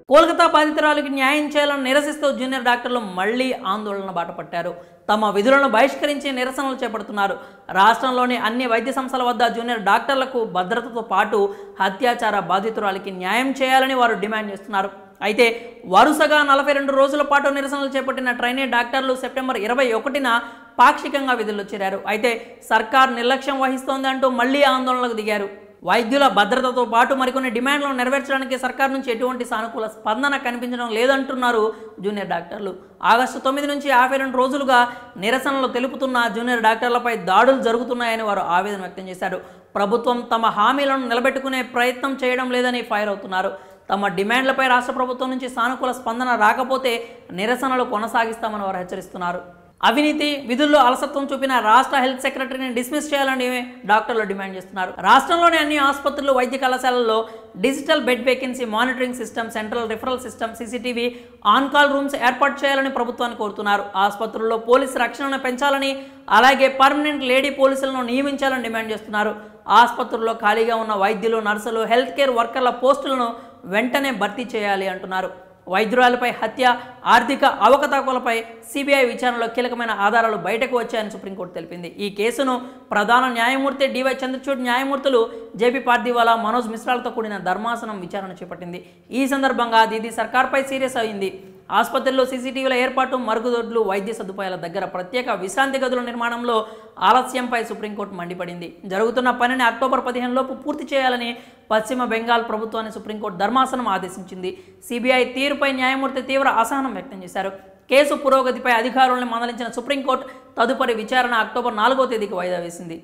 కోల్కతా బాధితురాలికి న్యాయం చేయాలని నిరసిస్తూ జూనియర్ డాక్టర్లు మళ్లీ ఆందోళన బాట పట్టారు. తమ విధులను బహిష్కరించి నిరసనలు చేపడుతున్నారు. రాష్ట్రంలోని అన్ని వైద్య సంస్థల వద్ద జూనియర్ డాక్టర్లకు భద్రతతో పాటు అత్యాచార బాధితురాలికి న్యాయం చేయాలని వారు డిమాండ్ చేస్తున్నారు. అయితే వరుసగా 42 రోజుల పాటు నిరసనలు చేపట్టిన ట్రైనీ డాక్టర్లు సెప్టెంబర్ 21న పాక్షికంగా విధుల్లో చేరారు. అయితే సర్కార్ నిర్లక్ష్యం వహిస్తోంది అంటూ మళ్లీ ఆందోళనకు దిగారు. వైద్యుల భద్రతతో పాటు మరికొన్ని డిమాండ్లను నెరవేర్చడానికి సర్కార్ నుంచి ఎటువంటి సానుకూల స్పందన కనిపించడం లేదంటున్నారు జూనియర్ డాక్టర్లు. ఆగస్టు 9 నుంచి 52 రోజులుగా నిరసనలు తెలుపుతున్న జూనియర్ డాక్టర్లపై దాడులు జరుగుతున్నాయని వారు ఆవేదన వ్యక్తం చేశారు. ప్రభుత్వం తమ హామీలను నిలబెట్టుకునే ప్రయత్నం చేయడం లేదని ఫైర్ అవుతున్నారు. తమ డిమాండ్లపై రాష్ట్ర ప్రభుత్వం నుంచి సానుకూల స్పందన రాకపోతే నిరసనలు కొనసాగిస్తామని వారు హెచ్చరిస్తున్నారు. అవినీతి, విధుల్లో అలసత్వం చూపిన రాష్ట్ర హెల్త్ సెక్రటరీని డిస్మిస్ చేయాలని డాక్టర్లు డిమాండ్ చేస్తున్నారు. రాష్ట్రంలోని అన్ని ఆసుపత్రులు, వైద్య కళాశాలల్లో digital bed vacancy monitoring system, central referral system, CCTV, on call rooms ఏర్పాటు చేయాలని ప్రభుత్వాన్ని కోరుతున్నారు. ఆసుపత్రుల్లో పోలీసు రక్షణను పెంచాలని, అలాగే పర్మనెంట్ లేడీ పోలీసులను నియమించాలని డిమాండ్ చేస్తున్నారు. ఆసుపత్రుల్లో ఖాళీగా ఉన్న వైద్యులు, నర్సులు, హెల్త్ కేర్ వర్కర్ల పోస్టులను వెంటనే భర్తీ చేయాలి అంటున్నారు. వైద్యురాలపై హత్య, ఆర్థిక అవకతవకలపై సిబిఐ విచారణలో కీలకమైన ఆధారాలు బయటకు వచ్చాయని సుప్రీంకోర్టు తెలిపింది. ఈ కేసును ప్రధాన న్యాయమూర్తి డివై చంద్రచూడ్, న్యాయమూర్తులు జేపీ పార్దీవాలా, మనోజ్ మిశ్రాలతో కూడిన ధర్మాసనం విచారణ చేపట్టింది. ఈ సందర్భంగా దీదీ సర్కార్పై సీరియస్ అయింది. ఆసుపత్రుల్లో సీసీటీవీల ఏర్పాటు, మరుగుదొడ్లు, వైద్య సదుపాయాల దగ్గర ప్రత్యేక విశ్రాంతి గదుల నిర్మాణంలో ఆలస్యంపై సుప్రీంకోర్టు మండిపడింది. జరుగుతున్న పనిని అక్టోబర్ 15 లోపు పూర్తి చేయాలని పశ్చిమ బెంగాల్ ప్రభుత్వాన్ని సుప్రీంకోర్టు ధర్మాసనం ఆదేశించింది. సిబిఐ తీరుపై న్యాయమూర్తి తీవ్ర అసహనం వ్యక్తం చేశారు. కేసు పురోగతిపై అధికారులను మందలించిన సుప్రీంకోర్టు తదుపరి విచారణ అక్టోబర్ 4వ తేదీకి వాయిదా వేసింది.